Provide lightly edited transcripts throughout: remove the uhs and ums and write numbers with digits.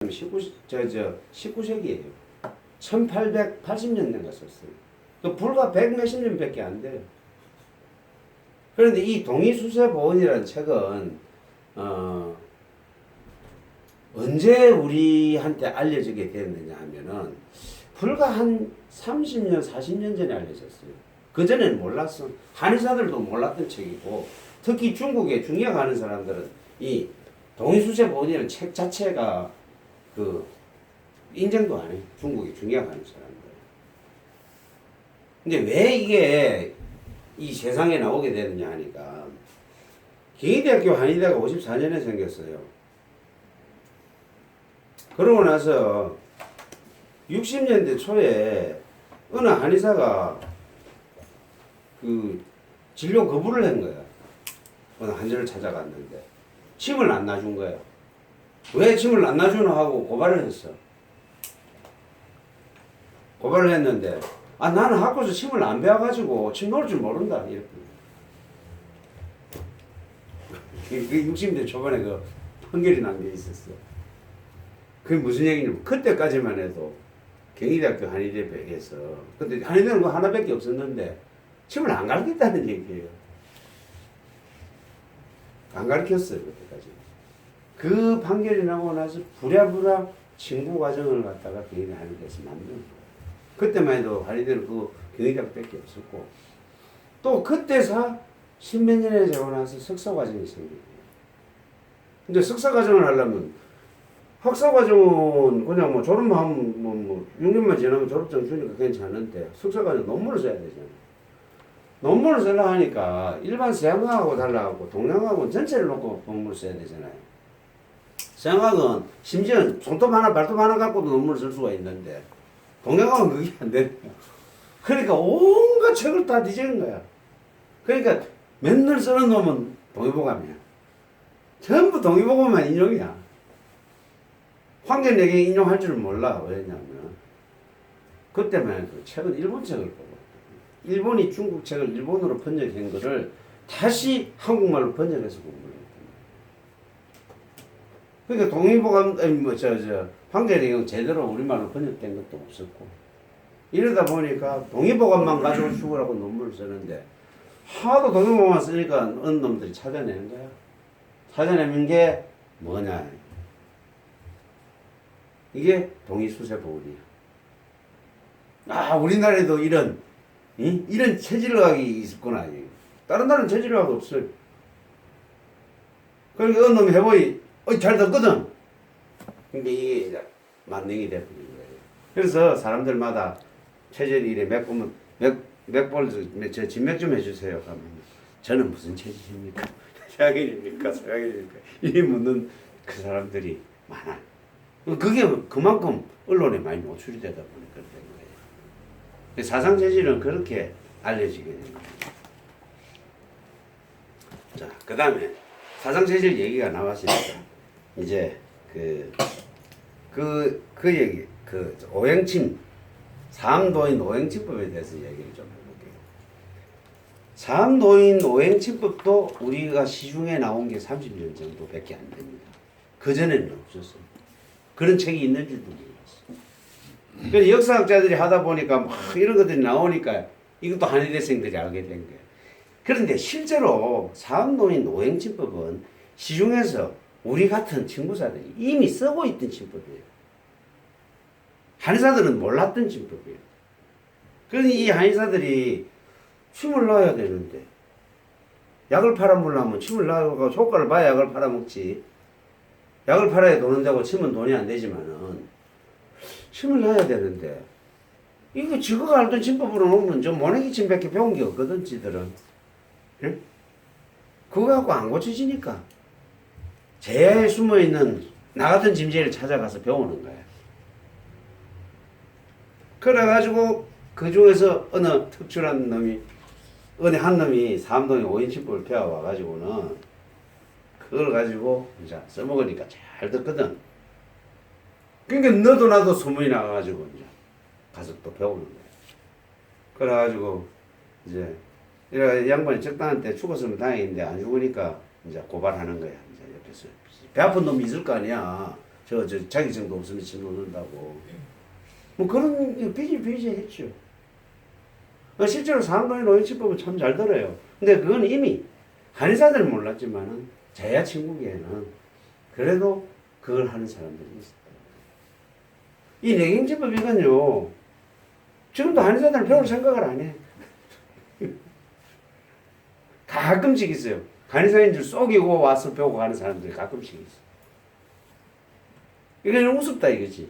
19세기예요. 1880년대가 썼어요. 그 불과 100몇십 년밖에 안 돼요. 그런데 이 동의수세보온이라는 책은 언제 우리한테 알려지게 됐느냐 하면은 불과 한 30년, 40년 전에 알려졌어요. 그전에는 몰랐어. 한의사들도 몰랐던 책이고, 특히 중국에 중의학 하는 사람들은 이 동의수세보온이라는 책 자체가 인정도 안 해. 중국에 중의학 하는 사람들. 근데 왜 이게 이 세상에 나오게 되느냐 하니까, 경희대학교 한의대가 54년에 생겼어요. 그러고 나서 60년대 초에 어느 한의사가 진료 거부를 한 거야. 어느 환자를 찾아갔는데 침을 안 놔준 거야. 왜 침을 안 놔주나 하고 고발을 했어. 고발을 했는데 나는 학교에서 침을 안 배워가지고 침 놓을 줄 모른다 이렇게. 그 60년대 초반에 그 판결이 난 게 있었어. 그게 무슨 얘기냐면 그때까지만 해도 경희대학교 한의대에서 근데 한의대는 그 하나밖에 없었는데 침을 안 가르쳤다는 얘기예요. 안 가르쳤어요 그때까지. 그 판결이 나고 나서 부랴부랴 친구 과정을 갖다가 경희대 한의대에서 만든 거예요. 그때만 해도 한의대는 그 경희대학밖에 없었고 또 그때서 십몇 년에 되고 나서 석사 과정이 생기고 근데 석사 과정을 하려면 학사 과정은 그냥 뭐 졸업하면 뭐 6년만 지나면 졸업증 주니까 괜찮은데 석사 과정 논문을 써야 되잖아요. 논문을 쓰려 하니까 일반 서양학하고 달라갖고 동양학은 전체를 놓고 논문을 써야 되잖아요. 서양학은 심지어 손톱 하나 발톱 하나 갖고도 논문을 쓸 수가 있는데 동양학은 그게 안 되는 거야. 그러니까 온갖 책을 다 뒤지는 거야. 그러니까 맨날 쓰는 놈은 동의보감이야. 전부 동의보감만 인용이야. 황제에게 인용할 줄 몰라. 왜냐면 그때만 해도 책은 일본 책을 보고 일본이 중국 책을 일본어로 번역한 거를 다시 한국말로 번역해서 공부를 했다. 그러니까 동의보감 황제에게 제대로 우리말로 번역된 것도 없었고 이러다 보니까 동의보감만 가지고 죽으라고 논문을 쓰는데 하도 동의보감만 쓰니까 어느 놈들이 찾아내는 거야. 찾아내는 게 뭐냐. 이게 동의수세보온이야. 우리나라에도 이런 체질학이 있었구나. 다른 나라는 체질학 없어요. 그러니까 어느 놈이 해보이 잘 됐거든. 그러니까 이게 만능이 돼버린 거예요. 그래서 사람들마다 체질이 이래 맥보면 맥볼 진맥 좀 해주세요. 하면 저는 무슨 체질입니까? 서양인입니까? 서양인입니까? 이 묻는 그 사람들이 많아. 그게 그만큼 언론에 많이 노출이 되다 보니 그렇게 된 거예요. 사상체질은 그렇게 알려지게 된 거예요. 자, 그 다음에 사상체질 얘기가 나왔으니까 이제 그 얘기, 오행침, 사암도인 오행침법에 대해서 얘기를 좀 해볼게요. 사암도인 오행침법도 우리가 시중에 나온 게 30년 정도밖에 안 됩니다. 그전에는 없었어요. 그런 책이 있는 줄도 몰랐어. 그래서 역사학자들이 하다 보니까 막 이런 것들이 나오니까 이것도 한의대생들이 알게 된 거예요. 그런데 실제로 사암노인 오행침법은 시중에서 우리 같은 친구사들이 이미 쓰고 있던 침법이에요. 한의사들은 몰랐던 침법이에요. 그러니 이 한의사들이 침을 놔야 되는데 약을 팔아먹으려면 침을 놔고 효과를 봐야 약을 팔아먹지. 약을 팔아야 돈은 되고 침은 돈이 안 되지만은 침을 놔야 되는데 이거 지가 알던 침법으로 놓으면 저 모내기 침밖에 배운 게 없거든 지들은. 예? 그거 갖고 안 고쳐지니까 제일 숨어있는 나 같은 짐승을 찾아가서 배우는 거야. 그래가지고 그 중에서 어느 특출한 놈이 어느 한 놈이 사암동의 오인침법을 배워와가지고는 그걸 가지고 이제 써먹으니까 잘 듣거든. 그러니까 너도 나도 소문이 나가지고 이제 가서 또 배우는 거야. 그래가지고 이제 이래 양반이 적당한 때 죽었으면 다행인데 안 죽으니까 이제 고발하는 거야. 이제 옆에서 배 아픈 놈이 있을 거 아니야. 저 자격증도 없으면 침 놓는다고. 뭐 그런 비슷했죠. 실제로 상관의 노인치법은 참 잘 들어요. 근데 그건 이미 한의사들은 몰랐지만은 제야 친구계에는 그래도 그걸 하는 사람들이 있었다. 이 내경치법 이건요. 지금도 한의사들은 배울 생각을 안 해. 가끔씩 있어요. 한의사인 줄 속이고 와서 배우고 가는 사람들이 가끔씩 있어. 이건 우습다 이거지.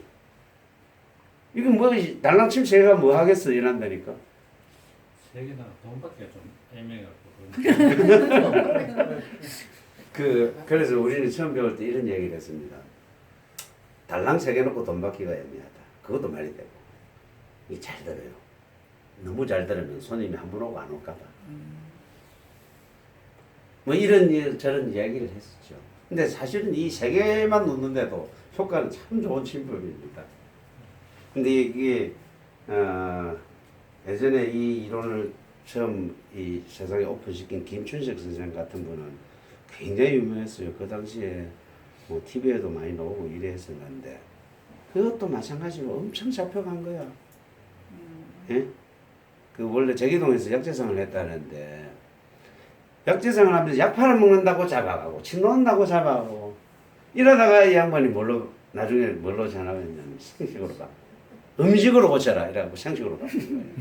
이건 뭐 달랑침 세가 뭐 하겠어 일한다니까. 세 개나 돈밖에 좀 애매해갖고. 그래서 우리는 처음 배울 때 이런 얘기를 했습니다. 달랑 세 개 놓고 돈 받기가 애매하다. 그것도 말이 되고. 이게 잘 들어요. 너무 잘 들으면 손님이 한 번 오고 안 올까봐. 뭐 이런 저런 이야기를 했었죠. 근데 사실은 이 세 개만 놓는데도 효과는 참 좋은 침법입니다. 근데 이게 예전에 이 이론을 처음 이 세상에 오픈시킨 김춘식 선생 같은 분은 굉장히 유명했어요. 그 당시에 뭐 TV에도 많이 나오고 이랬었는데 그것도 마찬가지로 엄청 잡혀간 거야. 예? 그 원래 제기동에서 약재상을 했다는데 약재상을 하면서 약파를 먹는다고 잡아가고 침 놓는다고 잡아가고 이러다가 이 양반이 나중에 뭘로 전화가 했냐면 생식으로 가. 음식으로 고쳐라 이래갖고 생식으로 바꾼 거예요.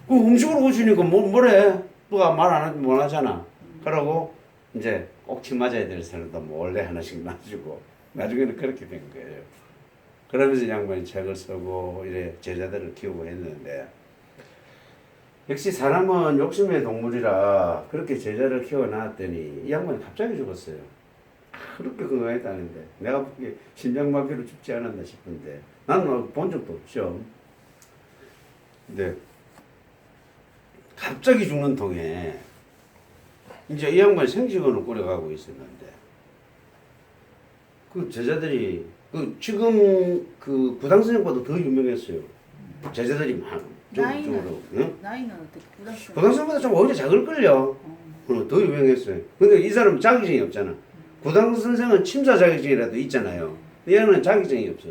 그 음식으로 고치니까 뭐래? 누가 말 안 하면 못 하잖아. 그러고 이제 꼭 침 맞아야 될 사람도 몰래 하나씩 놔주고 나중에는 그렇게 된 거예요. 그러면서 양반이 책을 쓰고 이래 제자들을 키우고 했는데 역시 사람은 욕심의 동물이라 그렇게 제자를 키워놨더니 이 양반이 갑자기 죽었어요. 그렇게 건강했다는데 내가 보기에 심장마비로 죽지 않았나 싶은데 나는 본 적도 없죠. 근데 갑자기 죽는 통에 이제 이 양반이 생식원을 꾸려가고 있었는데 그 제자들이 지금 그 부당 선생보다 더 유명했어요. 제자들이 많. 나이는 어떻게 부당 선생보다 좀 오히려 작을걸요. 더 유명했어요. 근데 이 사람은 자격증이 없잖아. 부당 선생은 침사 자격증이라도 있잖아요. 얘는 자격증이 없어.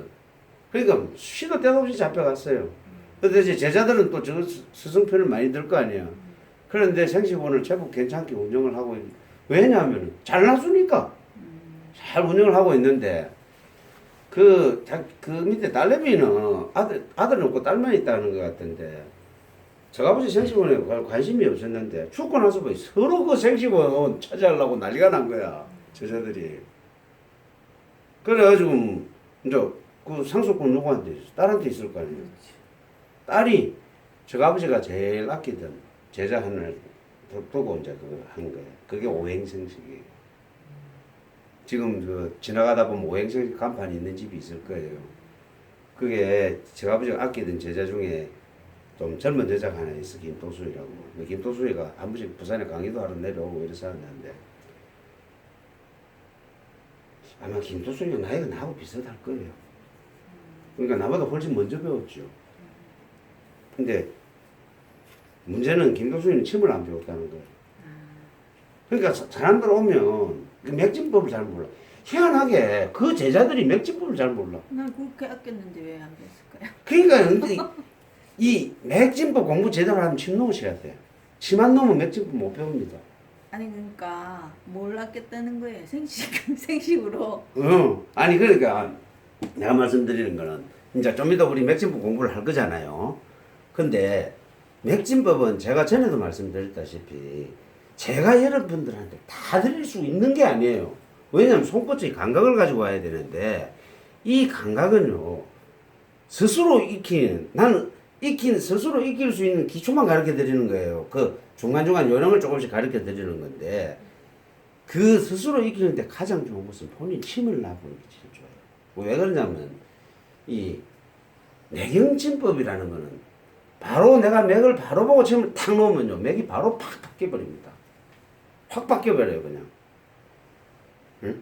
그러니까 시도 때도 없이 잡혀갔어요. 근데 이제 제자들은 또 저 스승편을 많이 들 거 아니야. 그런데 생식원을 제법 괜찮게 운영을 하고 있는. 왜냐하면 잘 놨으니까 잘 운영을 하고 있는데 그 밑에 딸내미는 아들은 없고 딸만 있다는 것 같은데 저 아버지 생식원에 관심이 없었는데 죽고 나서 뭐 서로 그 생식원 차지하려고 난리가 난 거야. 제자들이. 그래가지고 이제 그 상속권 누구한테 있어? 딸한테 있을 거 아니에요. 딸이 저 아버지가 제일 아끼던 제자 하나를 두고 이제 그거 한 거예요. 그게 오행생식이에요. 지금 지나가다 보면 오행생식 간판이 있는 집이 있을 거예요. 그게 저 아버지가 아끼던 제자 중에 좀 젊은 여자가 하나 있어. 김도수이라고. 김도수이가 한 번씩 부산에 강의도 하러 내려오고 이래서 하는데 아마 김도수이가 나이가 나하고 비슷할 거예요. 그러니까 나보다 훨씬 먼저 배웠죠. 근데 문제는 김도수이는 침을 안 배웠다는 거예요. 그러니까 사람들 오면 그 맥진법을 잘 몰라. 희한하게 그 제자들이 맥진법을 잘 몰라. 난 그렇게 아꼈는데 왜 안 됐을까요? 그러니까 이 맥진법 공부 제대로 하면 침 놓으셔야 돼. 침 안 놓으면 맥진법 못 배웁니다. 아니 그러니까 뭘 아꼈다는 거예요? 생식으로. 아니 그러니까 내가 말씀드리는 거는 이제 좀 이따 우리 맥진법 공부를 할 거잖아요. 근데 맥진법은 제가 전에도 말씀드렸다시피 제가 여러분들한테 다 드릴 수 있는 게 아니에요. 왜냐하면 손끝의 감각을 가지고 와야 되는데 이 감각은요 스스로 스스로 익힐 수 있는 기초만 가르쳐 드리는 거예요. 그 중간중간 요령을 조금씩 가르쳐 드리는 건데 그 스스로 익히는데 가장 좋은 것은 본인 침을 놔보는 게 제일 좋아요. 왜 그러냐면 이 내경침법이라는 거는 바로 내가 맥을 바로 보고 침을 탁 놓으면요 맥이 바로 팍 바뀌어버립니다. 확 바뀌어버려요 그냥. 응?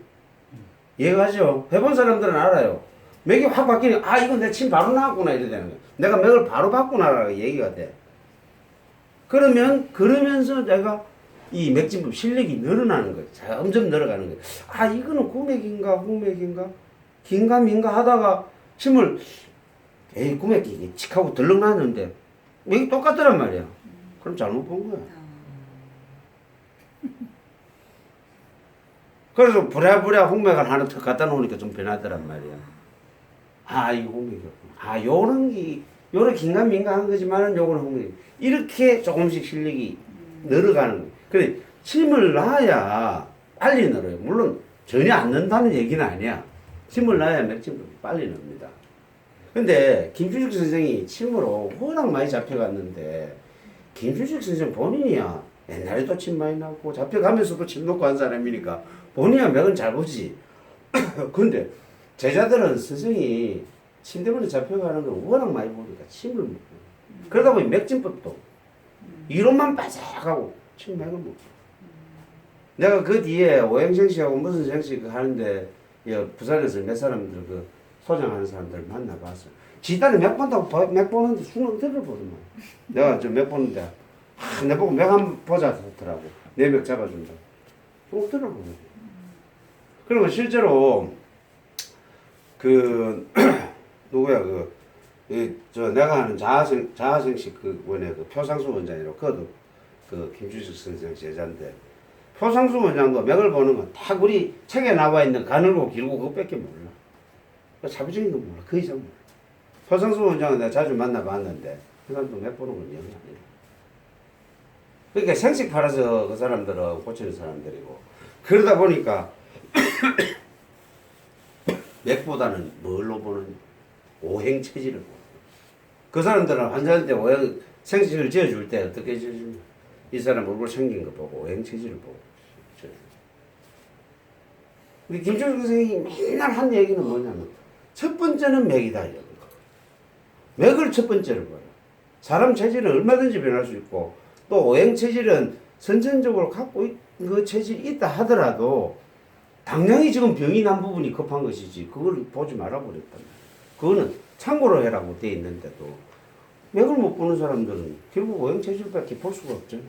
이해가죠? 해본 사람들은 알아요. 맥이 확 바뀌니까 이건 내 침 바로 나왔구나 이래 되는 거야. 내가 맥을 바로 바꾸나라고 얘기가 돼. 그러면서 내가 이 맥진법 실력이 늘어나는 거예요. 점점 늘어가는 거예요. 이거는 구맥인가 후맥인가 긴가민가 하다가 침을 에이 꿈에 끼게 칙하고 들렁 놨는데 이게 똑같더란 말이야. 그럼 잘못 본 거야. 그래서 부랴부랴 홍맥을 하나 더 갖다 놓으니까 좀 변하더란 말이야. 아, 이 홍맥이었구나. 아, 요런 긴가민가한 거지만은 요거는 홍맥이. 이렇게 조금씩 실력이 늘어가는 거예요. 그래, 침을 놔야 빨리 늘어요. 물론 전혀 안 는다는 얘기는 아니야. 침을 놔야 맥진법이 빨리 늡니다. 근데 김준식 선생이 침으로 워낙 많이 잡혀갔는데 김준식 선생 본인이야 옛날에도 침 많이 나고 잡혀가면서도 침 놓고 한 사람이니까 본인이야 맥은 잘 보지. 근데 제자들은 선생이 침 때문에 잡혀가는 걸 워낙 많이 보니까 침을 먹고 그러다 보니 맥진법도 이론만 바삭하고 침 맥을 먹고 내가 그 뒤에 오행생씨하고 무슨 생씨 하는데 부산에서 몇 사람들 그 소장하는 사람들 만나봤어. 지단에 맥 본다고 맥 보는데 수능 들어보더만. 내가 저 맥 보는데 내 보고 맥 한번 보자 하더라고. 내 맥 잡아준다. 쭉 들어보네. 그리고 실제로 그 누구야 저 내가 하는 자아생식 그 원에 그 표상수 원장이라고 그것도 그 김주식 선생 제자인데 표상수 원장도 맥을 보는 건 딱 우리 책에 나와 있는 가늘고 길고 그것밖에 몰라. 자부적인 건 몰라. 그 이상 몰라. 표상수 원장은 내가 자주 만나봤는데 그 사람도 맥 보는 건 영이 아니라. 그러니까 생식 팔아서 그 사람들은 고치는 사람들이고 그러다 보니까 맥보다는 뭘로 보는 오행 체질을 보는 그 사람들은 환자한테 오행 생식을 지어줄 때 어떻게 지어주냐 이 사람 얼굴 생긴 거 보고 오행 체질을 보고 우리 김철수 선생님이 맨날 한 얘기는 뭐냐면 첫 번째는 맥이다 이런 거. 맥을 첫 번째로 봐요. 사람 체질은 얼마든지 변할 수 있고 또 오행 체질은 선천적으로 갖고 그 체질이 있다 하더라도 당연히 지금 병이 난 부분이 급한 것이지 그걸 보지 말아버렸단 말이야. 그거는 참고로 해라고 돼 있는데도 맥을 못 보는 사람들은 결국 오행 체질밖에 볼 수가 없잖아.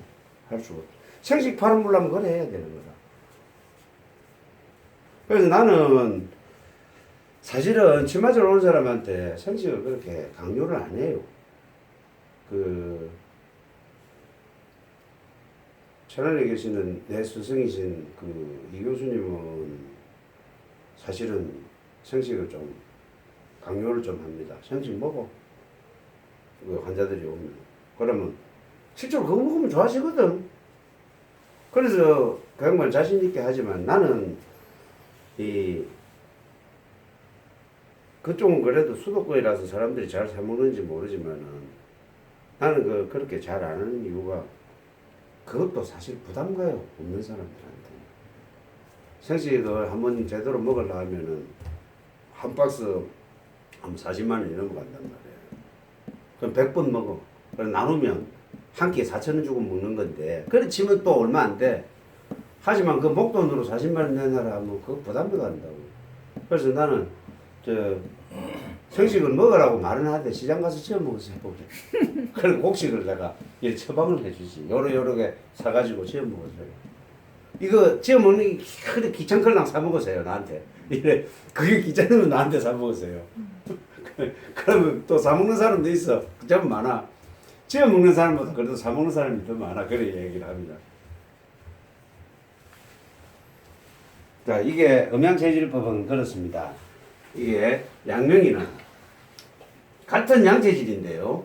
할 수가 없죠. 생식 파란 물라면 그래 해야 되는 거다. 그래서 나는 사실은 침 맞으러 온 사람한테 생식을 그렇게 강요를 안 해요. 천안에 계시는 내 스승이신 이 교수님은 사실은 생식을 좀 강요를 좀 합니다. 생식 먹어. 그 환자들이 오면. 그러면 실제로 그거 먹으면 좋아지거든. 그래서 정말 자신있게 하지만 나는 그쪽은 그래도 수도권이라서 사람들이 잘 사먹는지 모르지만은 나는 그렇게 잘 안 하는 이유가 그것도 사실 부담가요. 없는 사람들한테. 생식을 한번 제대로 먹으려 하면은 한 박스 한 40만 원이 넘어간단 말이에요. 그럼 100번 먹어. 그럼 나누면 한 끼에 4,000원 주고 먹는 건데 그래 치면 또 얼마 안 돼. 하지만 그 목돈으로 40만 원 내놔라 하면 그거 부담이 간다고. 그래서 나는 생식을 먹으라고 말은 하는데 시장 가서 지어 먹으세요. 그래서 곡식을 내가 처방을 해주지. 요렇게 사가지고 지어 먹으세요. 이거 지어 먹는 게 그래 귀찮걸랑 사 먹으세요 나한테. 이래 그게 귀찮으면 나한테 사 먹으세요. 그러면 또 사 먹는 사람도 있어. 좀 많아. 지어 먹는 사람보다 그래도 사 먹는 사람이 더 많아. 그래 얘기를 합니다. 자, 이게 음양체질법은 그렇습니다. 이게 양명이는 같은 양체질인데요.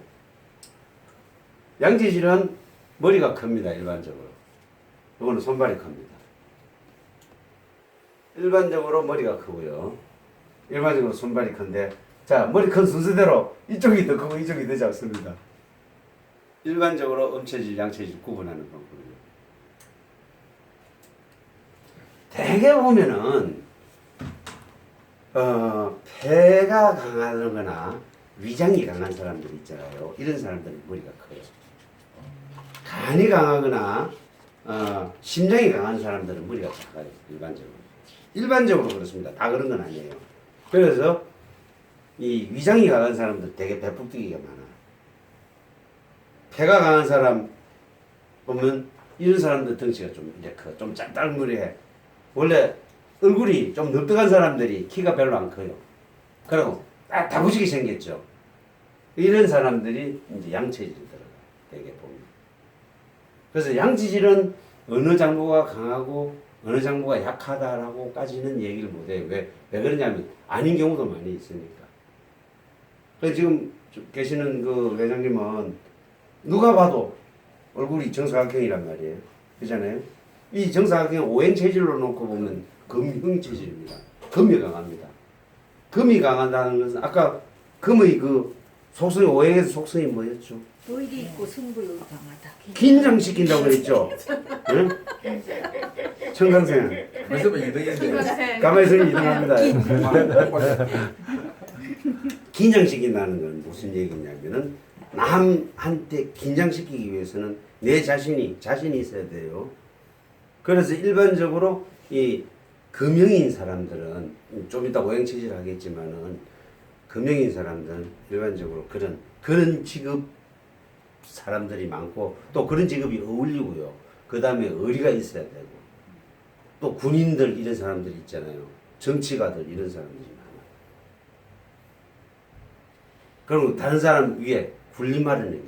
양체질은 머리가 큽니다. 일반적으로. 이거는 손발이 큽니다. 일반적으로 머리가 크고요. 일반적으로 손발이 큰데 자, 머리 큰 순서대로 이쪽이 더 크고 이쪽이 더 작습니다. 일반적으로 음체질, 양체질 구분하는 방법이에요. 대개 보면은 폐가 강하거나 위장이 강한 사람들 있잖아요. 이런 사람들은 머리가 커요. 간이 강하거나 심장이 강한 사람들은 머리가 작아요. 일반적으로 그렇습니다. 다 그런 건 아니에요. 그래서 이 위장이 강한 사람들 되게 배꼽뜨기가 많아. 폐가 강한 사람 보면 이런 사람들 덩치가 좀 이제 좀 짤짤무리해. 원래 얼굴이 좀 넙득한 사람들이 키가 별로 안 커요. 그리고 딱 다부지게 생겼죠. 이런 사람들이 이제 양체질이 들어가요. 대개 보면. 그래서 양체질은 어느 장부가 강하고 어느 장부가 약하다라고까지는 얘기를 못해요. 왜 그러냐면 아닌 경우도 많이 있으니까. 그래서 지금 계시는 그 회장님은 누가 봐도 얼굴이 정사각형이란 말이에요. 그렇잖아요. 이 정사각형 오행 체질로 놓고 보면 금형 체질입니다. 금이 강합니다. 금이 강하다는 것은 아까 금의 그 속성이 오행에서 속성이 뭐였죠? 의리 있고 승부욕이 강하다. 긴장시킨다고 그랬죠. 응? 청강생 벌써 이득인데. 가만히 있으면 이동합니다. 긴장시킨다는 건 무슨 얘기냐면은 남한테 긴장시키기 위해서는 내 자신이 있어야 돼요. 그래서 일반적으로 이 금형인 사람들은 좀 이따 오행체질 하겠지만은 금형인 사람들은 일반적으로 그런 직업 사람들이 많고 또 그런 직업이 어울리고요. 그 다음에 의리가 있어야 되고 또 군인들 이런 사람들이 있잖아요. 정치가들 이런 사람들이 많아요. 그리고 다른 사람 위에 군림하는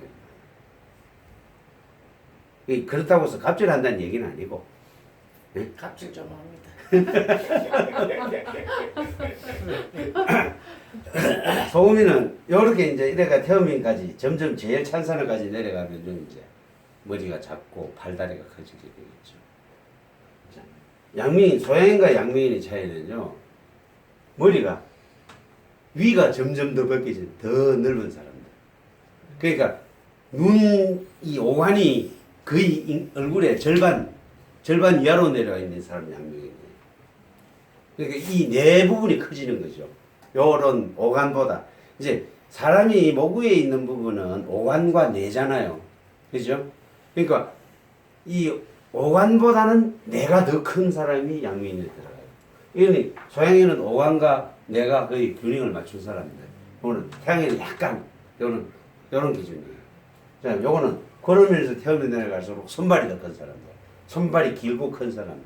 게 그렇다고 해서 갑질한다는 얘기는 아니고 네? 갑질 좀 합니다. 소금이는 이렇게 이제 이래가 태음인까지 점점 제일 찬산을까지 내려가면 좀 이제 머리가 작고 발다리가 커지게 되겠죠. 자, 양미인 소양인과 양미인의 차이는요. 머리가 위가 점점 더 벗겨진 더 넓은 사람들. 그러니까 눈이 오관이 거의 얼굴의 절반 이하로 내려가 있는 사람이 양미인이에요. 그러니까 이 네 부분이 커지는 거죠. 요런 오간보다 이제 사람이 목 위에 있는 부분은 오간과 뇌잖아요. 그죠? 그러니까 이 오간보다는 뇌가 더 큰 사람이 양미인에 들어가요. 이러니 소양이는 오간과 뇌가 거의 균형을 맞춘 사람인데 요거는 태양이는 약간 요런 기준이에요. 자, 요거는 걸으면서 태음이 내려갈수록 손발이 더 큰 사람들, 손발이 길고 큰 사람들,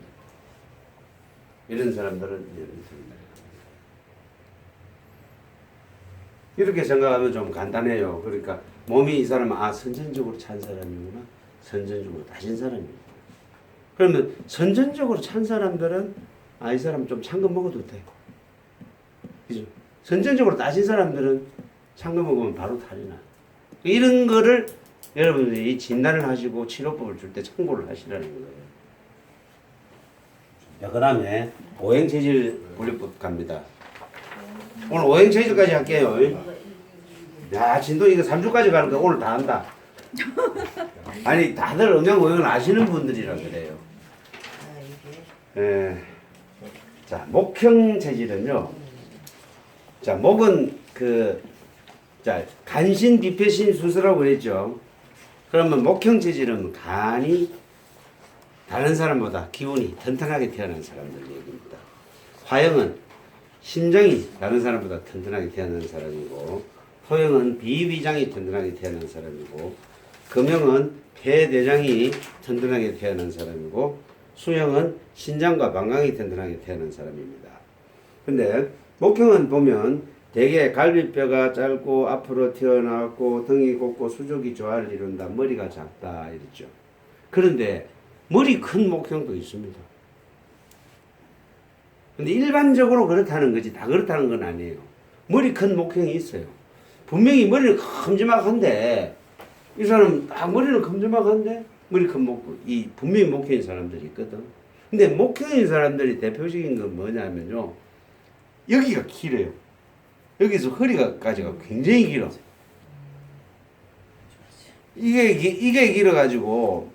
이런 사람들은 이런 사람들. 이렇게 생각하면 좀 간단해요. 그러니까 몸이 이 사람은 선천적으로 찬 사람이구나, 선천적으로 따진 사람이구나. 그러면 선천적으로 찬 사람들은 이 사람 좀 찬 거 먹어도 돼. 그죠? 선천적으로 따진 사람들은 찬 거 먹으면 바로 탈이 나. 이런 거를 여러분들이 진단을 하시고 치료법을 줄 때 참고를 하시라는 거예요. 자, 그 다음에 오행체질 분류법 갑니다. 오늘 오행체질까지 할게요. 야, 진도 이거 3주까지 가는 거 오늘 다 한다. 아니, 다들 음양오행을 아시는 분들이라 그래요. 예. 자, 목형 체질은요. 자, 목은 간신, 비폐신, 순서라고 그랬죠. 그러면 목형 체질은 간이 다른 사람보다 기운이 튼튼하게 태어난 사람들 얘기입니다. 화형은 심장이 다른 사람보다 튼튼하게 태어난 사람이고, 토형은 비위장이 튼튼하게 태어난 사람이고, 금형은 폐대장이 튼튼하게 태어난 사람이고, 수형은 신장과 방광이 튼튼하게 태어난 사람입니다. 근데 목형은 보면 대개 갈비뼈가 짧고 앞으로 튀어나왔고 등이 곱고 수족이 조화를 이룬다. 머리가 작다 이랬죠. 그런데 머리 큰 목형도 있습니다. 근데 일반적으로 그렇다는 거지 다 그렇다는 건 아니에요. 머리 큰 목형이 있어요. 분명히 머리는 큼지막한데 이 사람 딱 머리는 큼지막한데 머리 큰 이 분명히 목형인 사람들이 있거든. 근데 목형인 사람들이 대표적인 건 뭐냐면요. 여기가 길어요. 여기서 허리가까지가 굉장히 길어. 이게 길어가지고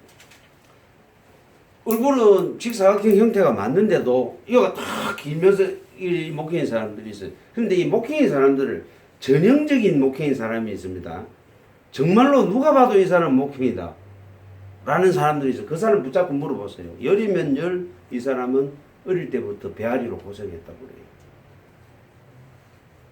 얼굴은 직사각형 형태가 맞는데도 이거가 다 길면서 이 목형인 사람들이 있어요. 그런데 이 목형인 사람들을 전형적인 목형인 사람이 있습니다. 정말로 누가 봐도 이 사람은 목형이다 라는 사람들이 있어요. 그 사람 붙잡고 물어보세요. 열이면 열, 이 사람은 어릴 때부터 배앓이로 고생했다고 그래요.